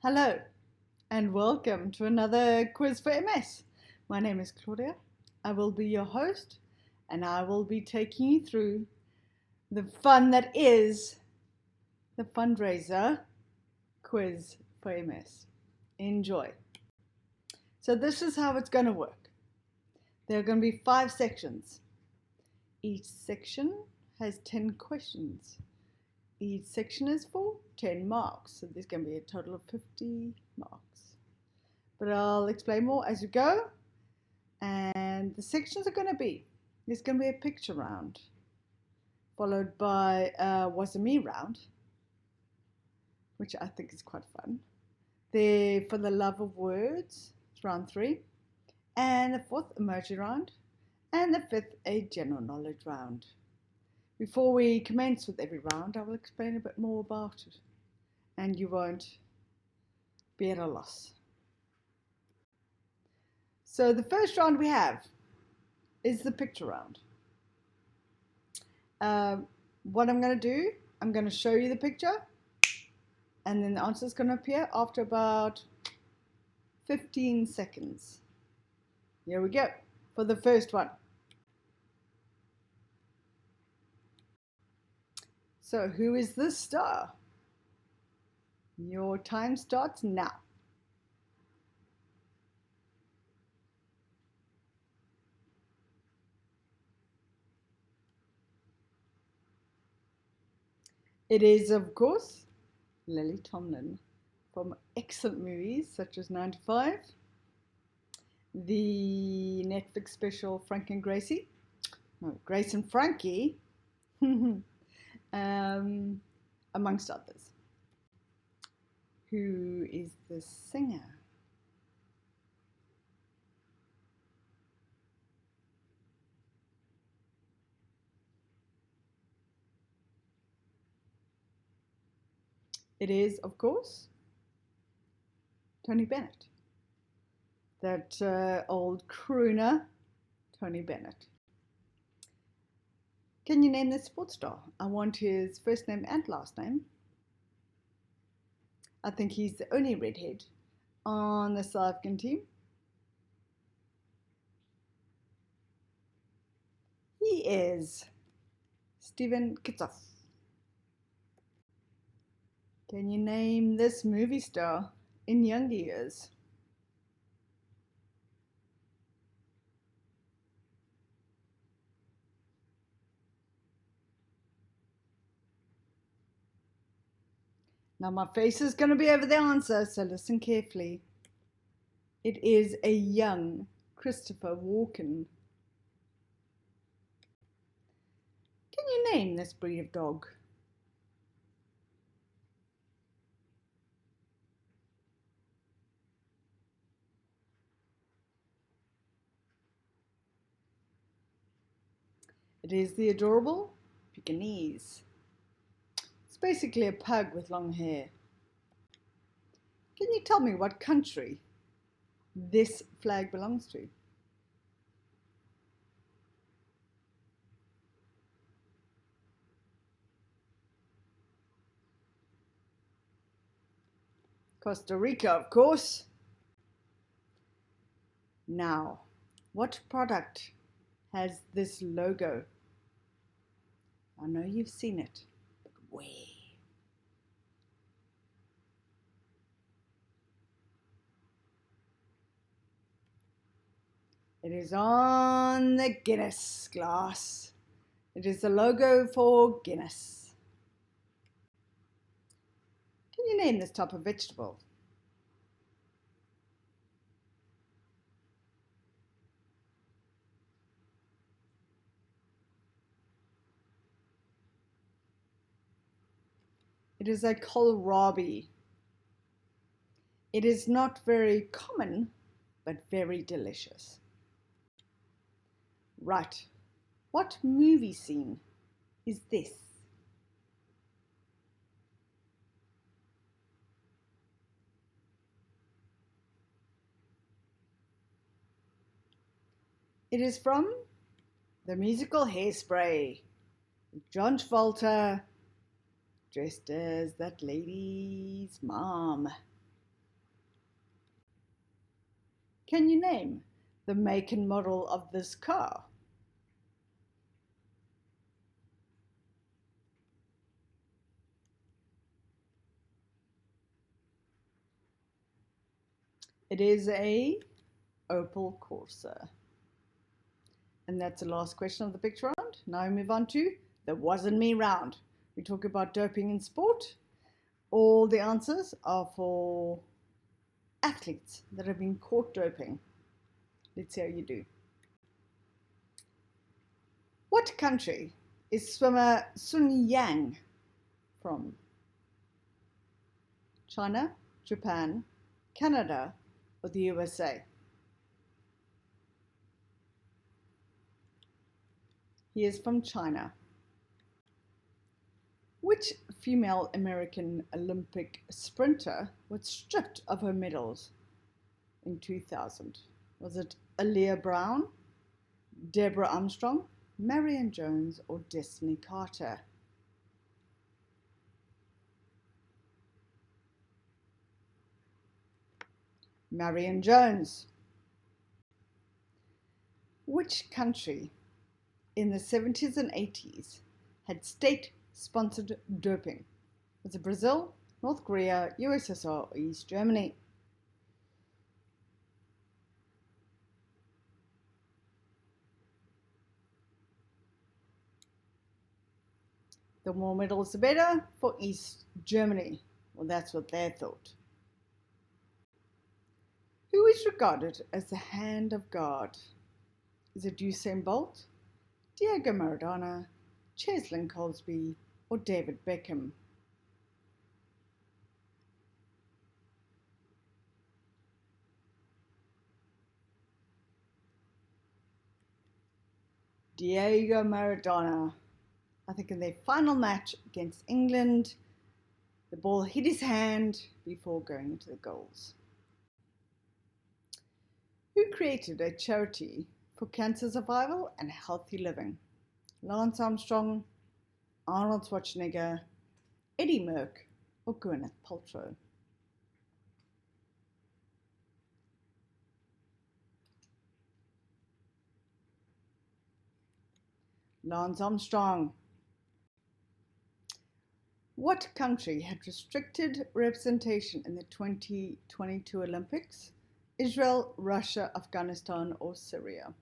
Hello and welcome to another quiz for MS. My name is Claudia. I will be your host and I will be taking you through the fun that is the Fundraiser quiz for MS. Enjoy. So this is how it's going to work. There are going to be 5 sections. Each section has 10 questions. Each section is for 10 marks, so there's going to be a total of 50 marks. But I'll explain more as we go. And the sections are going to be, there's going to be a picture round, followed by a Was It Me round, which I think is quite fun. There, for the love of words, it's round 3. And the 4th, emoji round. And the 5th, a general knowledge round. Before we commence with every round, I will explain a bit more about it, and you won't be at a loss. So the first round we have is the picture round. What I'm going to do, I'm going to show you the picture, and then the answer is going to appear after about 15 seconds. Here we go for the first one. So who is this star? Your time starts now. It is, of course, Lily Tomlin from excellent movies such as 9 to 5, the Netflix special Frank and Gracie, no, Grace and Frankie, amongst others. Who is the singer? It is, of course, Tony Bennett. That old crooner, Tony Bennett. Can you name the sports star? I want his first name and last name. I think he's the only redhead on the South African team. He is Steven Kitsoff. Can you name this movie star in younger years? Now my face is going to be over the answer, so listen carefully. It is a young Christopher Walken. Can you name this breed of dog? It is the adorable Pekingese. It's basically a pug with long hair. Can you tell me what country this flag belongs to? Costa Rica, of course. Now, what product has this logo? I know you've seen it, but where? It is on the Guinness glass. It is the logo for Guinness. Can you name this type of vegetable? It is a kohlrabi. It is not very common, but very delicious. Right, what movie scene is this? It is from the musical Hairspray. John Travolta dressed as that lady's mom. Can you name the make and model of this car? It is a Opel Corsa. And that's the last question of the picture round. Now we move on to the wasn't me round. We talk about doping in sport. All the answers are for athletes that have been caught doping. Let's see how you do. What country is swimmer Sun Yang from? China, Japan, Canada, or the USA? He is from China. Which female American Olympic sprinter was stripped of her medals in 2000? Was it Aaliyah Brown, Deborah Armstrong, Marion Jones, or Destiny Carter? Marion Jones. Which country in the 70s and 80s had state-sponsored doping? Was it Brazil, North Korea, USSR, or East Germany? The more medals, the better for East Germany. Well, that's what they thought. Who is regarded as the hand of God? Is it Usain Bolt, Diego Maradona, Cheslin Colsby, or David Beckham? Diego Maradona. I think in their final match against England, the ball hit his hand before going into the goals. Who created a charity for cancer survival and healthy living? Lance Armstrong, Arnold Schwarzenegger, Eddie Merck, or Gwyneth Paltrow? Lance Armstrong. What country had restricted representation in the 2022 Olympics? Israel, Russia, Afghanistan, or Syria?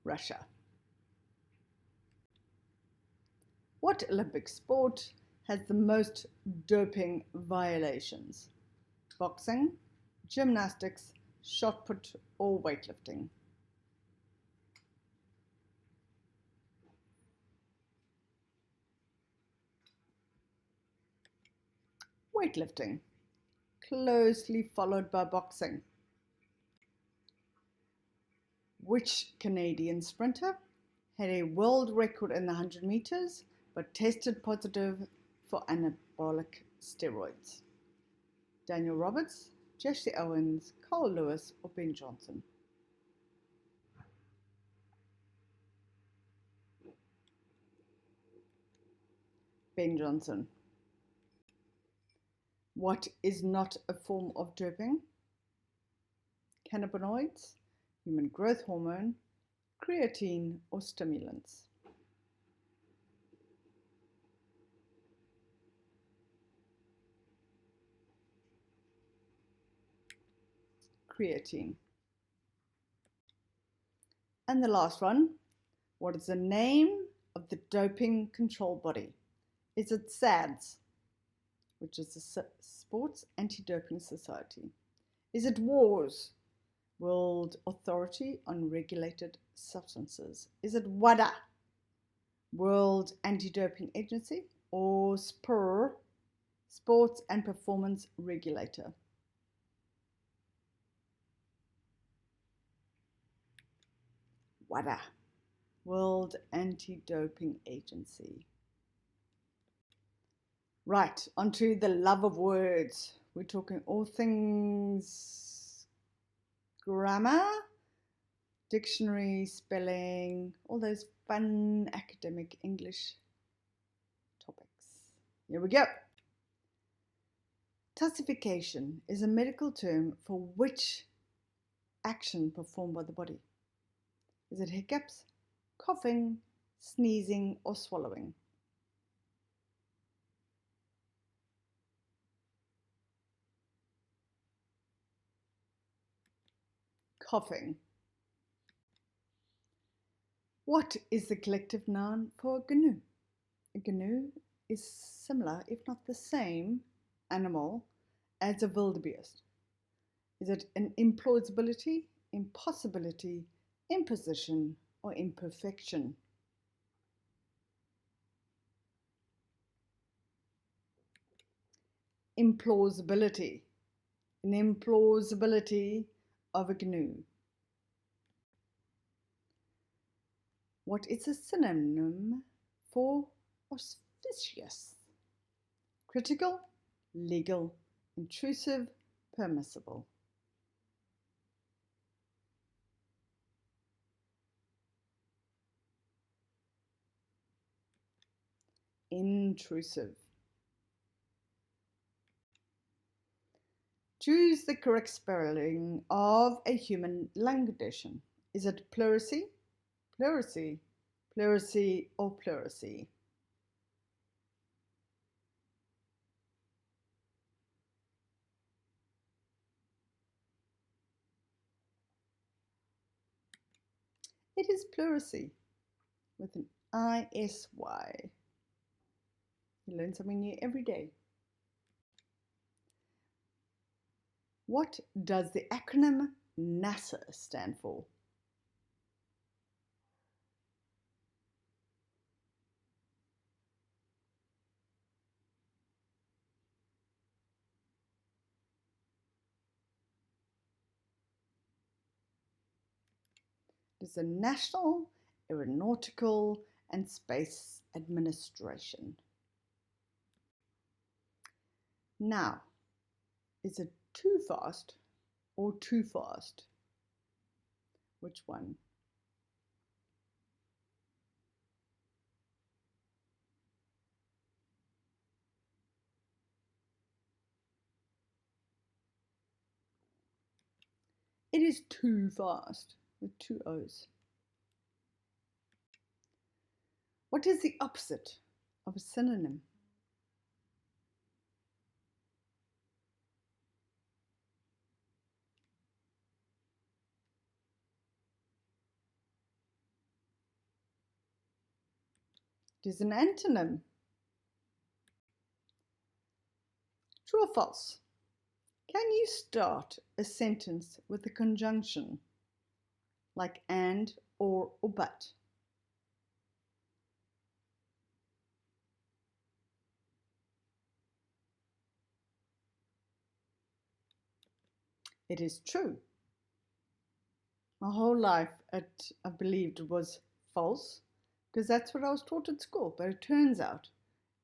Russia. What Olympic sport has the most doping violations? Boxing, gymnastics, shot put, or weightlifting? Weightlifting, closely followed by boxing. Which Canadian sprinter had a world record in the 100 meters but tested positive for anabolic steroids? Daniel Roberts, Jesse Owens, Carl Lewis, or Ben Johnson? Ben Johnson. What is not a form of doping? Cannabinoids, human growth hormone, creatine, or stimulants? Creatine. And the last one, what is the name of the doping control body? Is it SADS, which is the Sports Anti-Doping Society? Is it WARS, World Authority on Regulated Substances? Is it WADA, World Anti-Doping Agency, or SPUR, Sports and Performance Regulator? WADA, World Anti-Doping Agency. Right, onto the love of words. We're talking all things grammar, dictionary, spelling, all those fun academic English topics. Here we go. Tussification is a medical term for which action performed by the body. Is it hiccups, coughing, sneezing, or swallowing? Coughing. What is the collective noun for a gnu? A gnu is similar, if not the same, animal as a wildebeest. Is it an implausibility, impossibility, imposition, or imperfection? Implausibility. An implausibility of a gnu. What is a synonym for auspicious? Critical, legal, intrusive, permissible. Intrusive. Choose the correct spelling of a human lung condition. Is it pleurisy, pleurisy, pleurisy, or pleurisy? It is pleurisy with an ISY. You learn something new every day. What does the acronym NASA stand for? It is the National Aeronautical and Space Administration. Now, is it too fast or too fast? Which one? It is too fast with two O's. What is the opposite of a synonym? It is an antonym. True or false? Can you start a sentence with a conjunction like and, or but? It is true. My whole life I believed it was false because that's what I was taught at school, but it turns out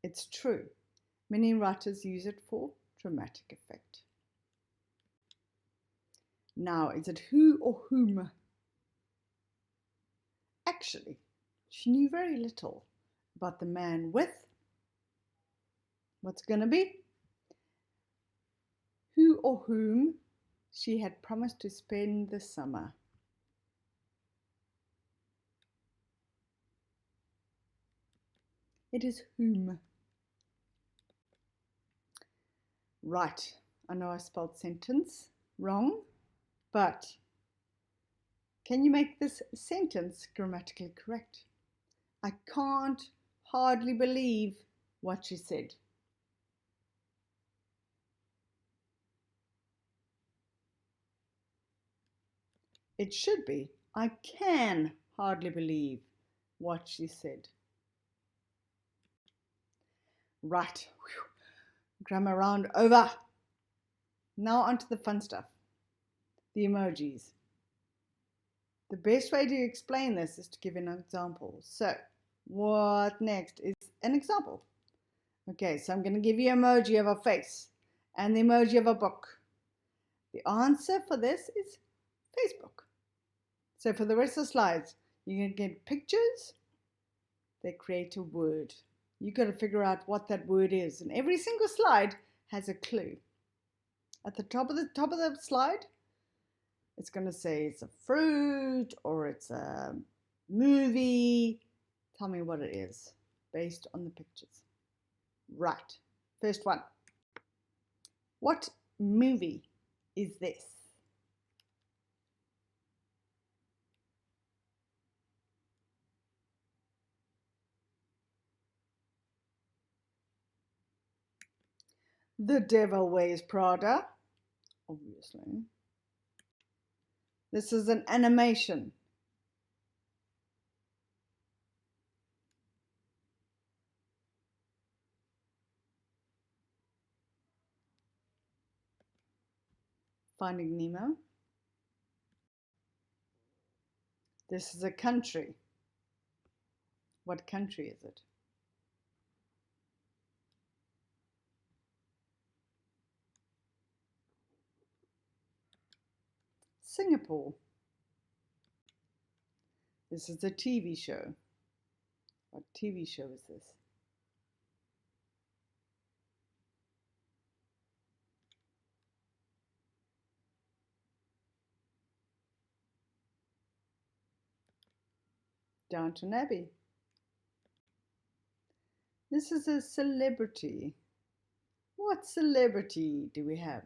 it's true. Many writers use it for dramatic effect. Now, is it who or whom? Actually, she knew very little about the man with, what's going to be, who or whom she had promised to spend the summer. It is whom. Right, I know I spelled sentence wrong, but can you make this sentence grammatically correct? I can't hardly believe what she said. It should be, I can hardly believe what she said. Right, whew. Grammar round over. Now onto the fun stuff, the emojis. The best way to explain this is to give an example. So what next is an example. Okay, so I'm going to give you an emoji of a face and the emoji of a book. The answer for this is Facebook. So for the rest of the slides, you're going to get pictures. They create a word. You've got to figure out what that word is. And every single slide has a clue. At the top of the slide, it's going to say it's a fruit or it's a movie. Tell me what it is based on the pictures. Right. First one. What movie is this? The Devil Wears Prada, obviously. This is an animation. Finding Nemo. This is a country. What country is it? Singapore. This is a TV show. What TV show is this? Downton Abbey. This is a celebrity. What celebrity do we have?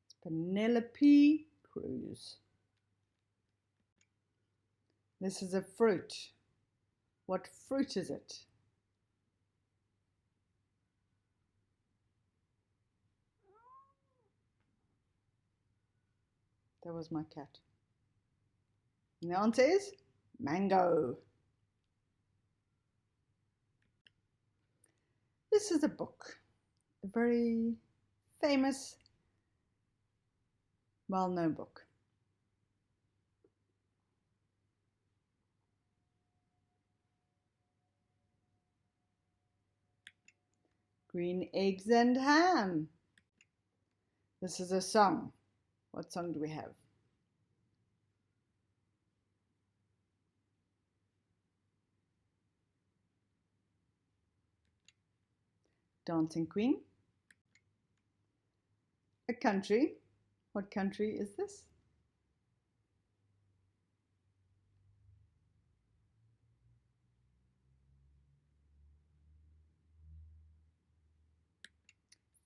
It's Penelope Cruz. This is a fruit. What fruit is it? That was my cat. And the answer is mango. This is a book, a very famous, well-known book. Green Eggs and Ham. This is a song. What song do we have? Dancing Queen. A country. What country is this?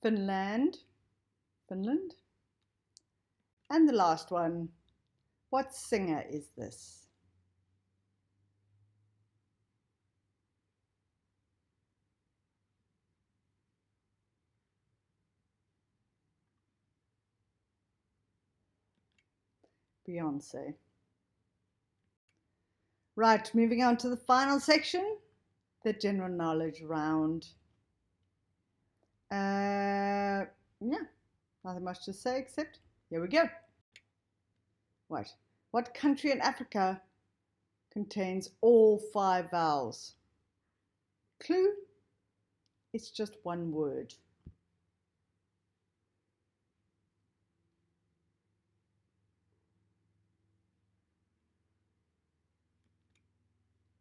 Finland. Finland. And the last one. What singer is this? Beyonce. Right, moving on to the final section, the general knowledge round. Yeah, nothing much to say except here we go. Right, what country in Africa contains all 5 vowels? Clue, it's just one word.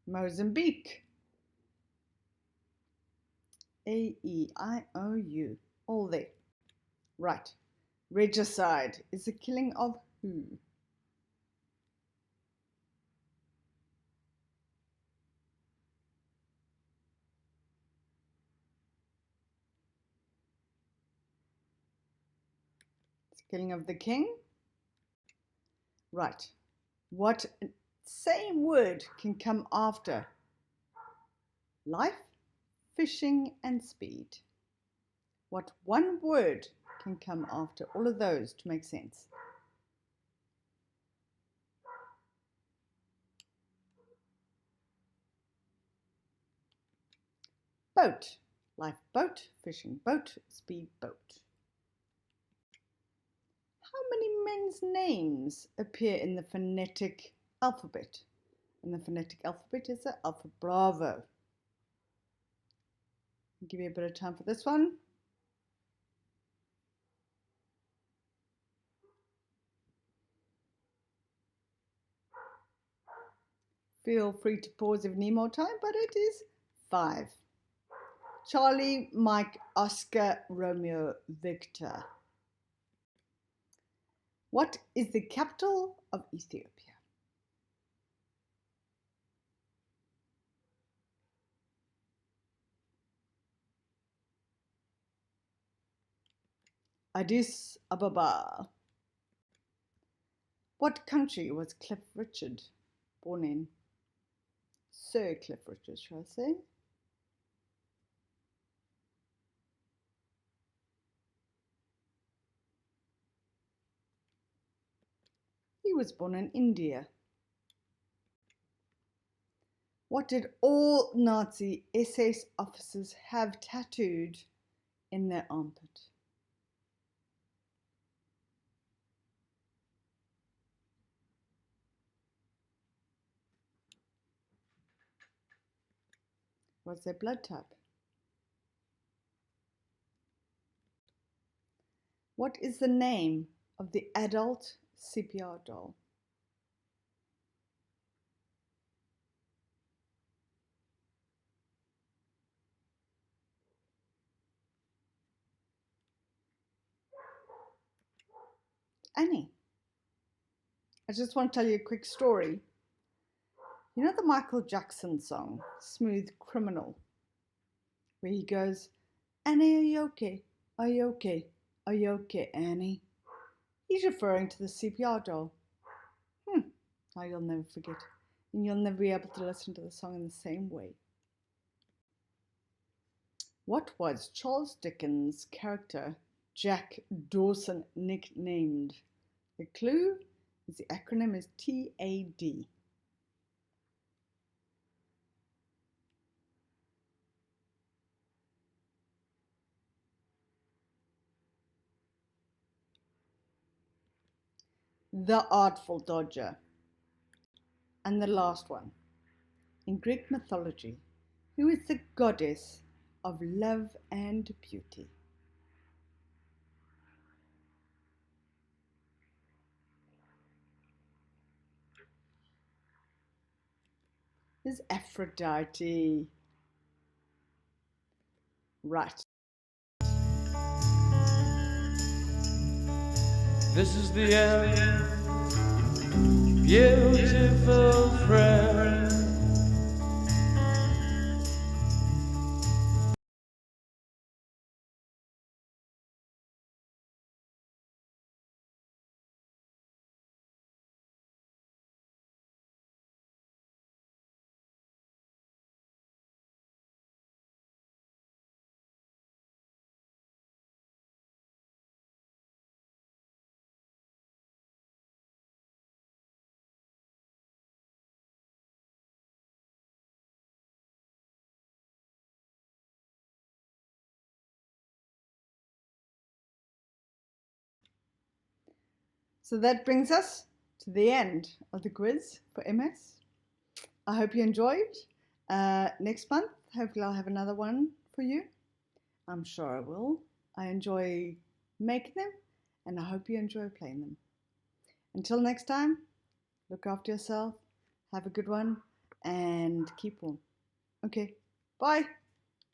Mozambique. A-E-I-O-U. All there. Right. Regicide is the killing of who? It's the killing of the king. Right. What same word can come after life, fishing, and speed? What one word can come after all of those to make sense? Boat. Life boat, fishing boat, speed boat. How many men's names appear in the phonetic alphabet? And the phonetic alphabet is the alpha Bravo. I'll give you a bit of time for this one. Feel free to pause if you need more time, but it is 5. Charlie, Mike, Oscar, Romeo, Victor. What is the capital of Ethiopia? Addis Ababa. What country was Cliff Richard born in? Sir Cliff Richard, shall I say? He was born in India. What did all Nazi SS officers have tattooed in their armpit? What's their blood type? What is the name of the adult CPR doll? Annie. I just want to tell you a quick story. You know the Michael Jackson song, Smooth Criminal, where he goes, Annie, are you okay? Are you okay? Are you okay, Annie? He's referring to the CPR doll. Now you'll never forget, and you'll never be able to listen to the song in the same way. What was Charles Dickens' character Jack Dawson nicknamed? The clue is the acronym is TAD. The Artful Dodger. And the last one. In Greek mythology, who is the goddess of love and beauty? Is Aphrodite. Right. This is the end, beautiful friend. So that brings us to the end of the quiz for MS. I hope you enjoyed. Next month, hopefully I'll have another one for you. I'm sure I will. I enjoy making them, and I hope you enjoy playing them. Until next time, look after yourself, have a good one, and keep warm. Okay, bye.